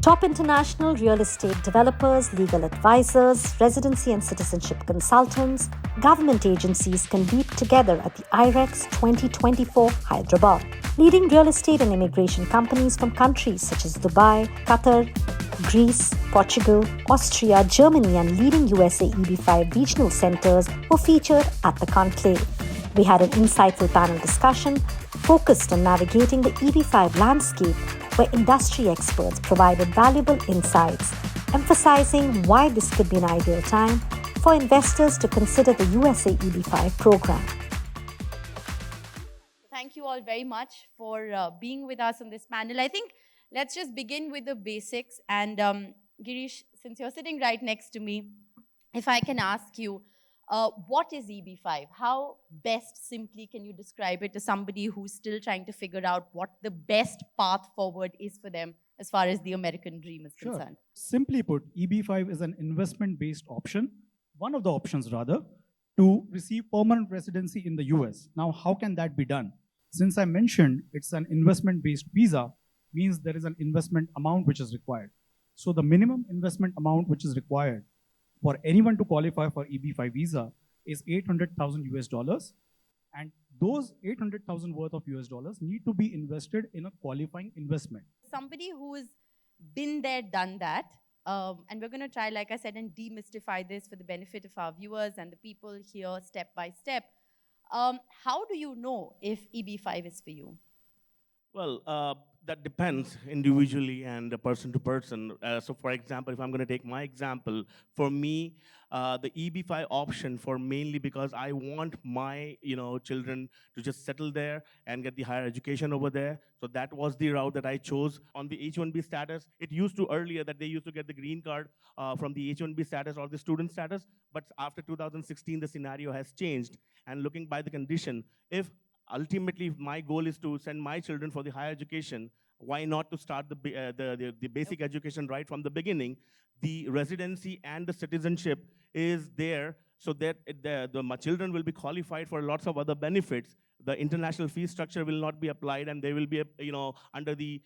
Top international real estate developers, legal advisors, residency and citizenship consultants, government agencies convened together at the IREX 2024 Hyderabad. Leading real estate and immigration companies from countries such as Dubai, Qatar, Greece, Portugal, Austria, Germany, and leading USA EB5 regional centers were featured at the conclave. We had an insightful panel discussion focused on navigating the EB5 landscape, where industry experts provided valuable insights, emphasizing why this could be an ideal time for investors to consider the USA EB5 program. Thank you all very much for being with us on this panel. I think let's just begin with the basics. And Girish, since you're sitting right next to me, if I can ask you, what is EB5? How best simply can you describe it to somebody who's still trying to figure out what the best path forward is for them as far as the American dream is concerned? Simply put, EB5 is an investment-based option, one of the options rather, to receive permanent residency in the US. Now, how can that be done? Since I mentioned it's an investment-based visa, means there is an investment amount which is required. So the minimum investment amount which is required for anyone to qualify for EB5 visa is $800,000, and those 800,000 worth of US dollars need to be invested in a qualifying investment. Somebody who's been there, done that, and we're going to try, like I said, and demystify this for the benefit of our viewers and the people here step by step. How do you know if EB5 is for you? Well, that depends individually and person to person. So for example, if I'm going to take my example, for me, the EB5 option for mainly because I want my children to just settle there and get the higher education over there. So that was the route that I chose. On the H-1B status, it used to earlier that they used to get the green card from the H-1B status or the student status. But after 2016, the scenario has changed. And looking by the condition, if ultimately, my goal is to send my children for the higher education. Why not to start the basic education right from the beginning? The residency and the citizenship is there so that my children will be qualified for lots of other benefits. The international fee structure will not be applied, and they will be, under the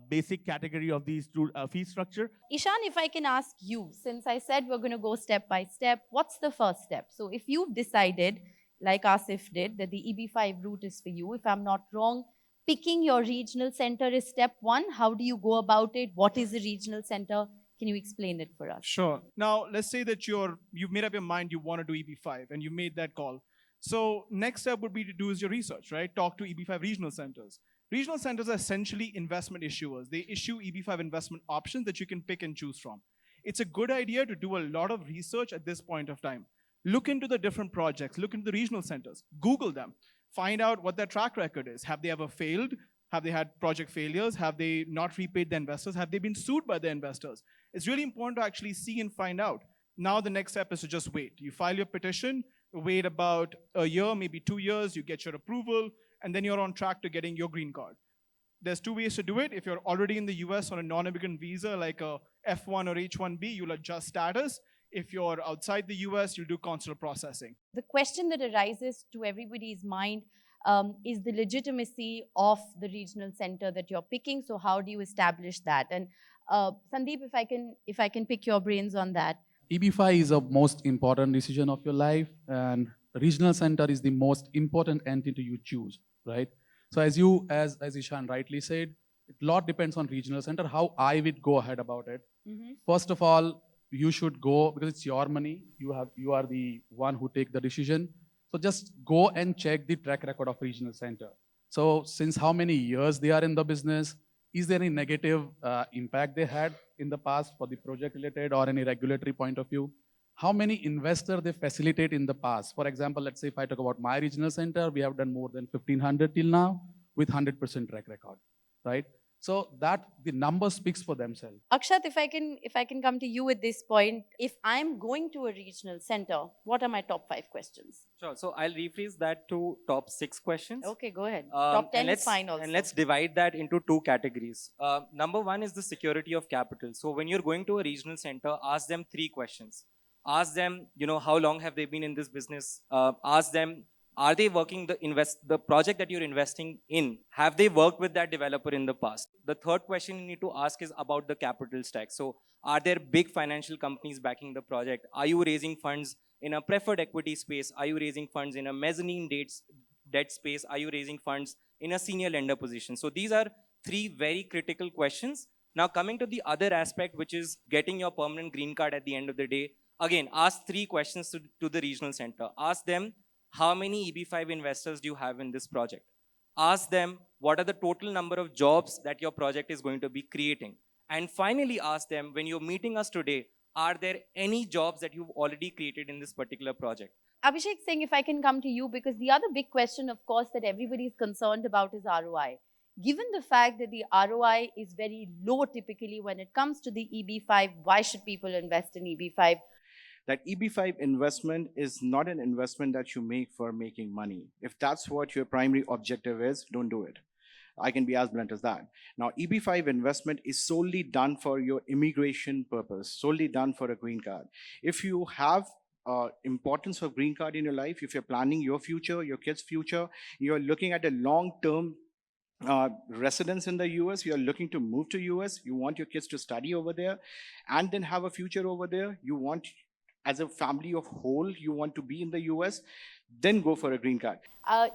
basic category of the fee structure. Ishan, if I can ask you, since I said we're going to go step by step, what's the first step? So if you've decided, like Asif did, that the EB5 route is for you, if I'm not wrong, picking your regional center is step one. How do you go about it? What is a regional center? Can you explain it for us? Sure. Now, let's say that you've made up your mind you want to do EB5 and you made that call. So next step would be to do is your research, right? Talk to EB5 regional centers. Regional centers are essentially investment issuers. They issue EB5 investment options that you can pick and choose from. It's a good idea to do a lot of research at this point of time. Look into the different projects, look into the regional centers, Google them, find out what their track record is. Have they ever failed? Have they had project failures? Have they not repaid the investors? Have they been sued by the investors? It's really important to actually see and find out. Now the next step is to just wait. You file your petition, wait about a year, maybe 2 years, you get your approval, and then you're on track to getting your green card. There's two ways to do it. If you're already in the US on a non-immigrant visa, like a F1 or H1B, you'll adjust status. If you're outside the US, you'll do consular processing. The question that arises to everybody's mind is the legitimacy of the regional center that you're picking. So how do you establish that? And Sandeep, if I can pick your brains on that. EB5 is the most important decision of your life, and regional center is the most important entity you choose, right? So as Ishan rightly said, a lot depends on regional center, how I would go ahead about it. First of all, you should go, because it's your money, you are the one who take the decision. So just go and check the track record of regional center. So since how many years they are in the business, is there any negative impact they had in the past for the project related or any regulatory point of view? How many investors they facilitate in the past? For example, let's say if I talk about my regional center, we have done more than 1,500 till now with 100% track record, right? So that the number speaks for themselves. Akshat, if I can come to you at this point, if I'm going to a regional center, what are my top 5 questions? Sure. So I'll rephrase that to top 6 questions. Okay, go ahead. Top 10 is fine also. And let's divide that into 2 categories. Number 1 is the security of capital. So when you're going to a regional center, ask them 3 questions. Ask them, how long have they been in this business? Ask them Are they working the project that you're investing in? Have they worked with that developer in the past? The third question you need to ask is about the capital stack. So are there big financial companies backing the project? Are you raising funds in a preferred equity space? Are you raising funds in a mezzanine debt space? Are you raising funds in a senior lender position? So these are three very critical questions. Now coming to the other aspect, which is getting your permanent green card at the end of the day. Again, ask three questions to the regional center. Ask them, how many EB5 investors do you have in this project? Ask them, what are the total number of jobs that your project is going to be creating? And finally, ask them, when you're meeting us today, are there any jobs that you've already created in this particular project? Abhishek Singh, if I can come to you, because the other big question, of course, that everybody is concerned about is ROI. Given the fact that the ROI is very low typically when it comes to the EB5, why should people invest in EB5? That EB5 investment is not an investment that you make for making money. If that's what your primary objective is, don't do it. I can be as blunt as that. Now, EB5 investment is solely done for your immigration purpose, solely done for a green card. If you have importance of green card in your life, if you're planning your future, your kids' future, you're looking at a long-term residence in the US, you're looking to move to US, you want your kids to study over there and then have a future over there, you want, as a family of whole, you want to be in the US, then go for a green card.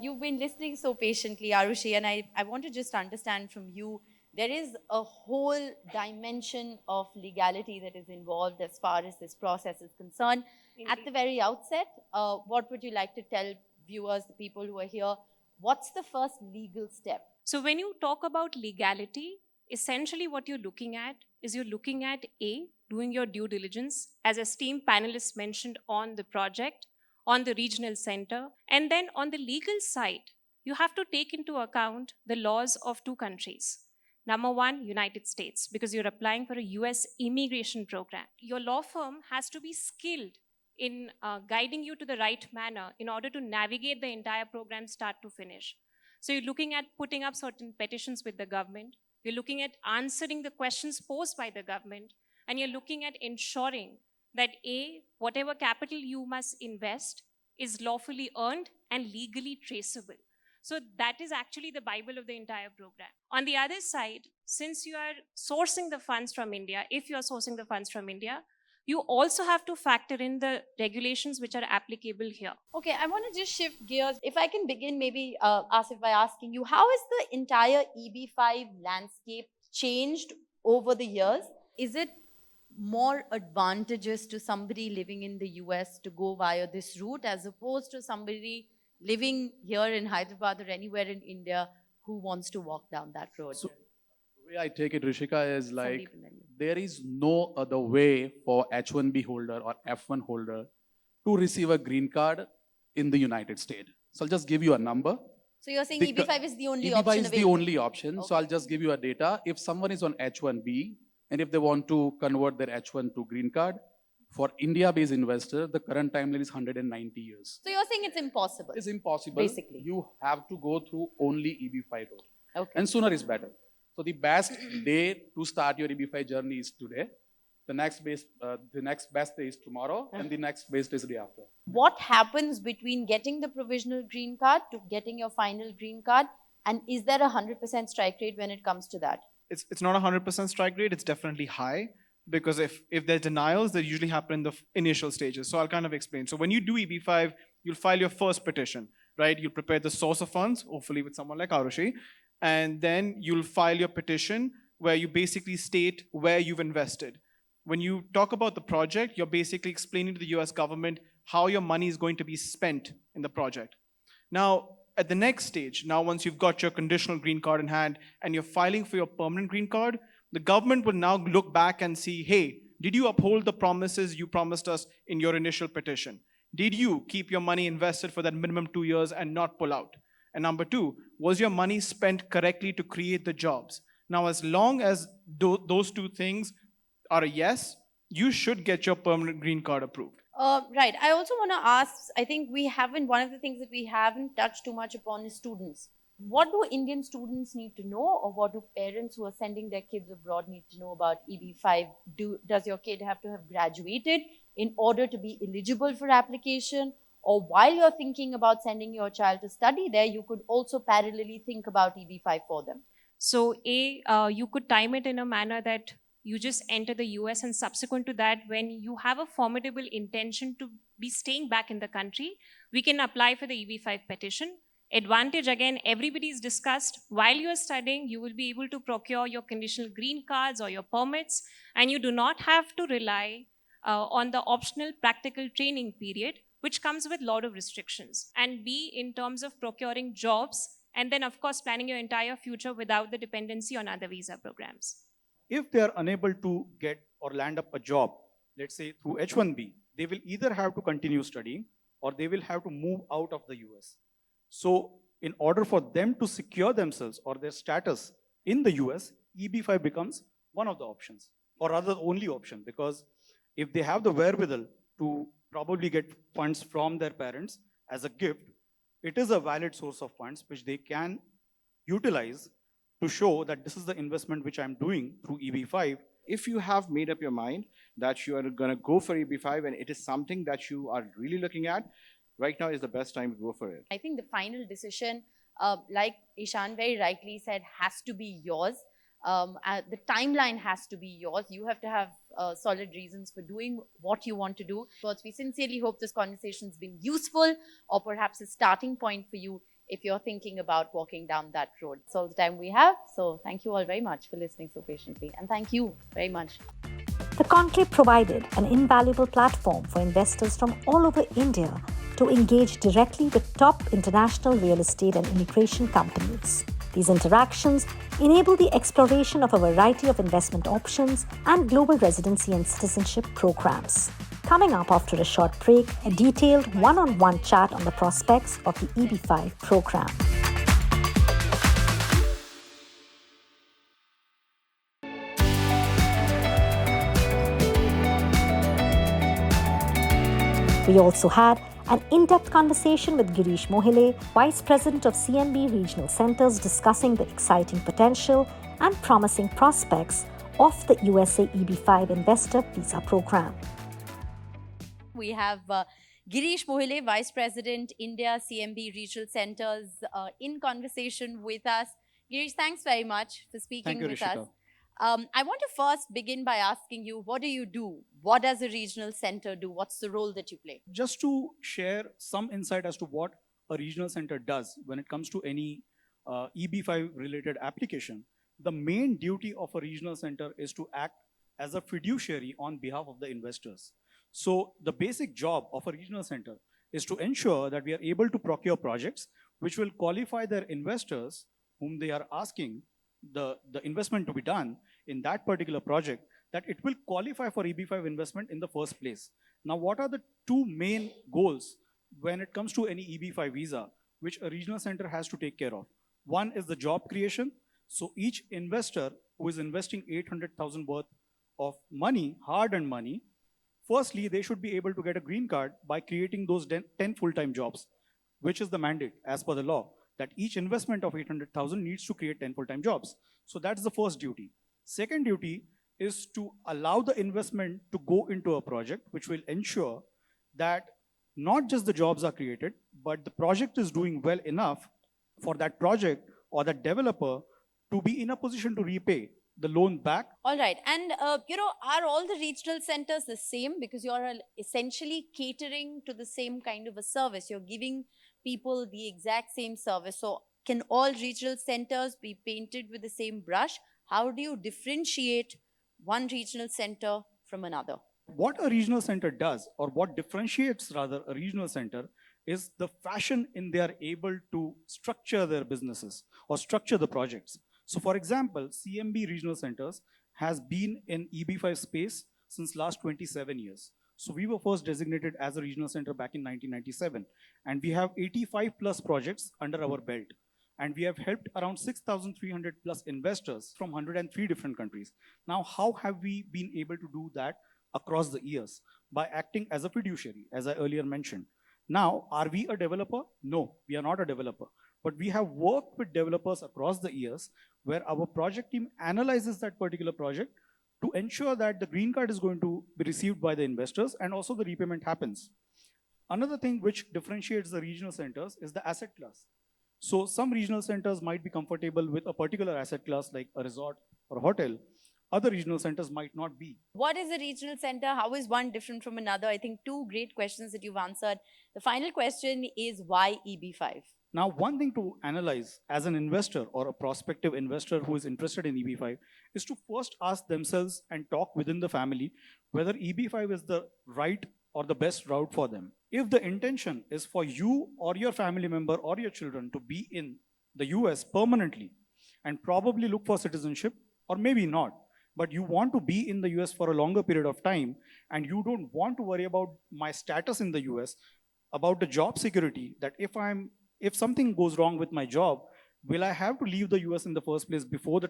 You've been listening so patiently, Arushi, and I want to just understand from you, there is a whole dimension of legality that is involved as far as this process is concerned. Indeed. At the very outset, what would you like to tell viewers, the people who are here, what's the first legal step? So when you talk about legality, essentially what you're looking at is you're looking at A, doing your due diligence, as esteemed panelists mentioned, on the project, on the regional center, and then on the legal side, you have to take into account the laws of two countries. Number one, United States, because you're applying for a US immigration program. Your law firm has to be skilled in guiding you to the right manner in order to navigate the entire program start to finish. So you're looking at putting up certain petitions with the government, you're looking at answering the questions posed by the government, and you're looking at ensuring that A, whatever capital you must invest is lawfully earned and legally traceable. So that is actually the Bible of the entire program. On the other side, since you are sourcing the funds from India, if you are sourcing the funds from India, you also have to factor in the regulations which are applicable here. Okay, I want to just shift gears. If I can begin maybe, Asif, by asking you, how has the entire EB5 landscape changed over the years? Is it more advantageous to somebody living in the US to go via this route as opposed to somebody living here in Hyderabad or anywhere in India who wants to walk down that road? So, the way I take it, Rishika, is like there is no other way for H1B holder or F1 holder to receive a green card in the United States. So I'll just give you a number. So you're saying EB5 is the only EB5 option is available? the only option. Okay. So I'll just give you a data. If someone is on H1B and if they want to convert their H1 to green card, for India-based investor, the current timeline is 190 years. So you're saying it's impossible? It's impossible. Basically. You have to go through only EB5 road. Okay. And sooner is better. So the best day to start your EB5 journey is today. The next best day is tomorrow, and the next best day is the day after. What happens between getting the provisional green card to getting your final green card? And is there a 100% strike rate when it comes to that? It's not a 100% strike rate, it's definitely high. Because if there's denials, they usually happen in the initial stages. So I'll kind of explain. So when you do EB5, you'll file your first petition, right? You'll prepare the source of funds, hopefully with someone like Arushi. And then you'll file your petition where you basically state where you've invested. When you talk about the project, you're basically explaining to the US government how your money is going to be spent in the project. Now, at the next stage, now once you've got your conditional green card in hand and you're filing for your permanent green card, the government will now look back and see, hey, did you uphold the promises you promised us in your initial petition? Did you keep your money invested for that minimum 2 years and not pull out? And number two, was your money spent correctly to create the jobs? Now, as long as those two things are a yes, you should get your permanent green card approved. Right. I also want to ask, I think one of the things that we haven't touched too much upon is students. What do Indian students need to know, or what do parents who are sending their kids abroad need to know about EB5? Does your kid have to have graduated in order to be eligible for application? or while you're thinking about sending your child to study there, you could also parallelly think about EB5 for them? So you could time it in a manner that you just enter the US, and subsequent to that, when you have a formidable intention to be staying back in the country, we can apply for the EB5 petition. Advantage, again, everybody's discussed. While you are studying, you will be able to procure your conditional green cards or your permits, and you do not have to rely on the optional practical training period, which comes with a lot of restrictions. And B, in terms of procuring jobs, and then, of course, planning your entire future without the dependency on other visa programs. If they are unable to get or land up a job, let's say through H-1B, they will either have to continue studying or they will have to move out of the US. So in order for them to secure themselves or their status in the US, EB5 becomes one of the options, or rather the only option, because if they have the wherewithal to probably get funds from their parents as a gift, it is a valid source of funds which they can utilize to show that this is the investment which I'm doing through EB5. If you have made up your mind that you are going to go for EB5 and it is something that you are really looking at, right now is the best time to go for it. I think the final decision, like Ishan very rightly said, has to be yours. The timeline has to be yours. You have to have solid reasons for doing what you want to do. But we sincerely hope this conversation has been useful, or perhaps a starting point for you if you're thinking about walking down that road. That's all the time we have. So thank you all very much for listening so patiently. And thank you very much. The conclave provided an invaluable platform for investors from all over India to engage directly with top international real estate and immigration companies. These interactions enable the exploration of a variety of investment options and global residency and citizenship programs. Coming up after a short break, a detailed one-on-one chat on the prospects of the EB5 program. We also had an in-depth conversation with Girish Mohile, Vice President of CMB Regional Centers, discussing the exciting potential and promising prospects of the USA EB5 Investor Visa Program. We have Girish Mohile, Vice President, India CMB Regional Centers, in conversation with us. Girish, thanks very much for speaking with Rishika. us. I want to first begin by asking you, what do you do? What does a regional center do? What's the role that you play? Just to share some insight as to what a regional center does when it comes to any EB5 related application, the main duty of a regional center is to act as a fiduciary on behalf of the investors. So the basic job of a regional center is to ensure that we are able to procure projects which will qualify their investors whom they are asking the investment to be done in that particular project, that it will qualify for EB5 investment in the first place. Now, what are the two main goals when it comes to any EB5 visa, which a regional center has to take care of? One is the job creation. So each investor who is investing 800,000 worth of money, hard-earned money, firstly, they should be able to get a green card by creating those 10 full-time jobs, which is the mandate as per the law, that each investment of 800,000 needs to create 10 full-time jobs. So that's the first duty. Second duty is to allow the investment to go into a project which will ensure that not just the jobs are created, but the project is doing well enough for that project or that developer to be in a position to repay the loan back. All right. And, are all the regional centers the same? Because you're essentially catering to the same kind of a service. You're giving people the exact same service. So can all regional centers be painted with the same brush? How do you differentiate one regional center from another? What a regional center does, or what differentiates rather a regional center, is the fashion in they are able to structure their businesses or structure the projects. So for example, CMB regional centers has been in EB5 space since last 27 years. So we were first designated as a regional center back in 1997. And we have 85 plus projects under our belt. And we have helped around 6,300 plus investors from 103 different countries. Now, how have we been able to do that across the years? By acting as a fiduciary, as I earlier mentioned. Now, are we a developer? No, we are not a developer. But we have worked with developers across the years where our project team analyzes that particular project to ensure that the green card is going to be received by the investors and also the repayment happens. Another thing which differentiates the regional centers is the asset class. So some regional centers might be comfortable with a particular asset class like a resort or a hotel. Other regional centers might not be. What is a regional center? How is one different from another? I think two great questions that you've answered. The final question is why EB5? Now, one thing to analyze as an investor or a prospective investor who is interested in EB5 is to first ask themselves and talk within the family whether EB5 is the right or the best route for them. If the intention is for you or your family member or your children to be in the US permanently and probably look for citizenship, or maybe not, but you want to be in the US for a longer period of time and you don't want to worry about my status in the US, about the job security, that if something goes wrong with my job, will I have to leave the US in the first place before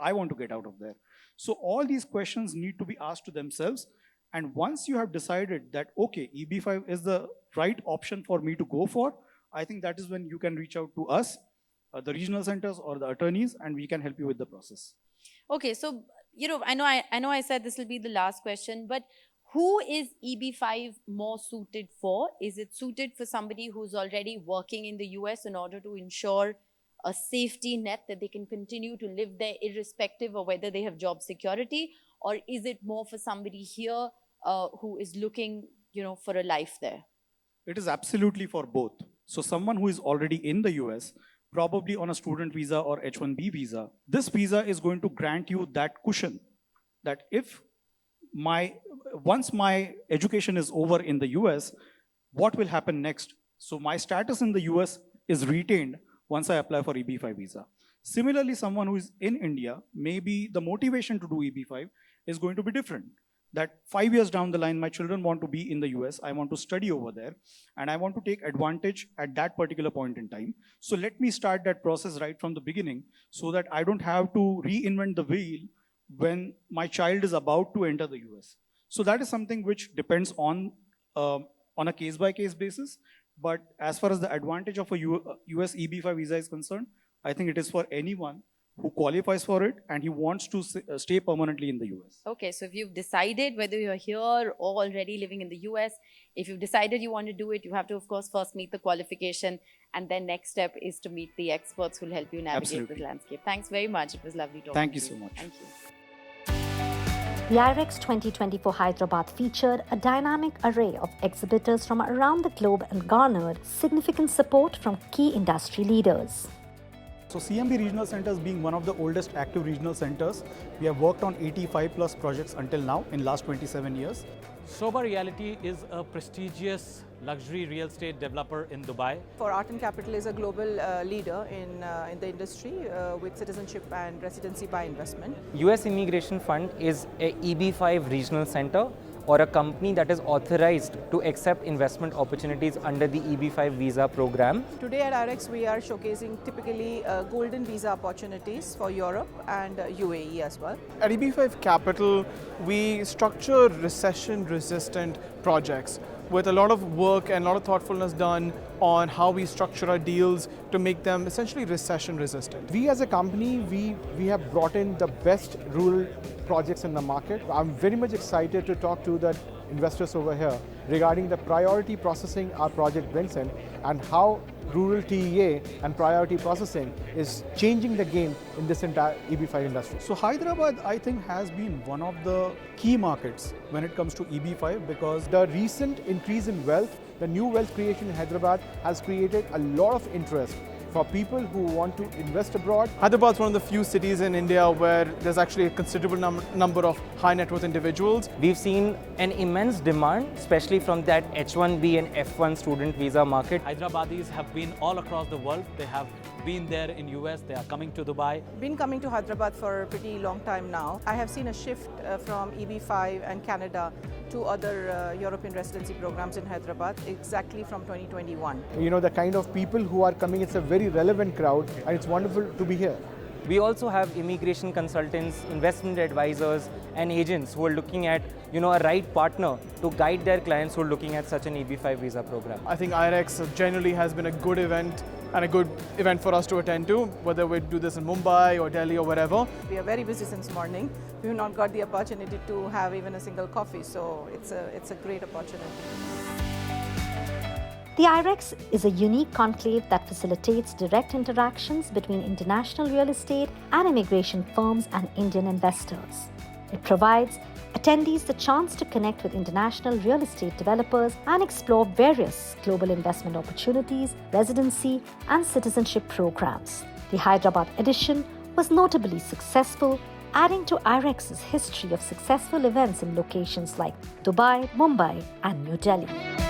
I want to get out of there? So all these questions need to be asked to themselves. And once you have decided that, okay, EB5 is the right option for me to go for, I think that is when you can reach out to us, the regional centers or the attorneys, and we can help you with the process. Okay, so, I know I said this will be the last question, but who is EB5 more suited for? Is it suited for somebody who's already working in the US in order to ensure a safety net that they can continue to live there irrespective of whether they have job security? Or is it more for somebody here who is looking, for a life there? It is absolutely for both. So someone who is already in the US, probably on a student visa or H-1B visa, this visa is going to grant you that cushion that if once my education is over in the US, what will happen next? So my status in the US is retained once I apply for EB5 visa. Similarly, someone who is in India, maybe the motivation to do EB5 is going to be different. That 5 years down the line, my children want to be in the US, I want to study over there, and I want to take advantage at that particular point in time. So let me start that process right from the beginning so that I don't have to reinvent the wheel when my child is about to enter the US. So that is something which depends on a case-by-case basis. But as far as the advantage of a US EB5 visa is concerned, I think it is for anyone who qualifies for it and he wants to stay permanently in the US. Okay, so if you've decided whether you're here or already living in the US, if you've decided you want to do it, you have to, of course, first meet the qualification, and then next step is to meet the experts who will help you navigate this landscape. Thanks very much. It was lovely talking to you. Thank you so much. Thank you. The IREX 2024 Hyderabad featured a dynamic array of exhibitors from around the globe and garnered significant support from key industry leaders. So CMB Regional Centers being one of the oldest active regional centers, we have worked on 85 plus projects until now in last 27 years. Soba Realty is a prestigious luxury real estate developer in Dubai. For Art and Capital is a global leader in the industry with citizenship and residency by investment. US Immigration Fund is a EB5 regional center or a company that is authorized to accept investment opportunities under the EB5 visa program. Today at IREX we are showcasing typically golden visa opportunities for Europe and UAE as well. At EB5 Capital, we structure recession-resistant projects with a lot of work and a lot of thoughtfulness done on how we structure our deals to make them essentially recession-resistant. We as a company, we have brought in the best rural projects in the market. I'm very much excited to talk to the investors over here regarding the priority processing our project brings in and how rural TEA and priority processing is changing the game in this entire EB5 industry. So Hyderabad, I think, has been one of the key markets when it comes to EB5 because the recent increase in wealth, the new wealth creation in Hyderabad has created a lot of interest for people who want to invest abroad. Hyderabad is one of the few cities in India where there's actually a considerable number of high net worth individuals. We've seen an immense demand, especially from that H-1B and F-1 student visa market. Hyderabadis have been all across the world. They have been there in US, they are coming to Dubai. Been coming to Hyderabad for a pretty long time now. I have seen a shift from EB5 and Canada to other European residency programs in Hyderabad exactly from 2021. You know, the kind of people who are coming, it's a very relevant crowd and it's wonderful to be here. We also have immigration consultants, investment advisors and agents who are looking at a right partner to guide their clients who are looking at such an EB5 visa program. I think IREX generally has been a good event and a good event for us to attend to, whether we do this in Mumbai or Delhi or wherever. We are very busy since morning. We've not got the opportunity to have even a single coffee, so it's a great opportunity. The IREX is a unique conclave that facilitates direct interactions between international real estate and immigration firms and Indian investors. It provides attendees the chance to connect with international real estate developers and explore various global investment opportunities, residency, and citizenship programs. The Hyderabad edition was notably successful, adding to IREX's history of successful events in locations like Dubai, Mumbai, and New Delhi.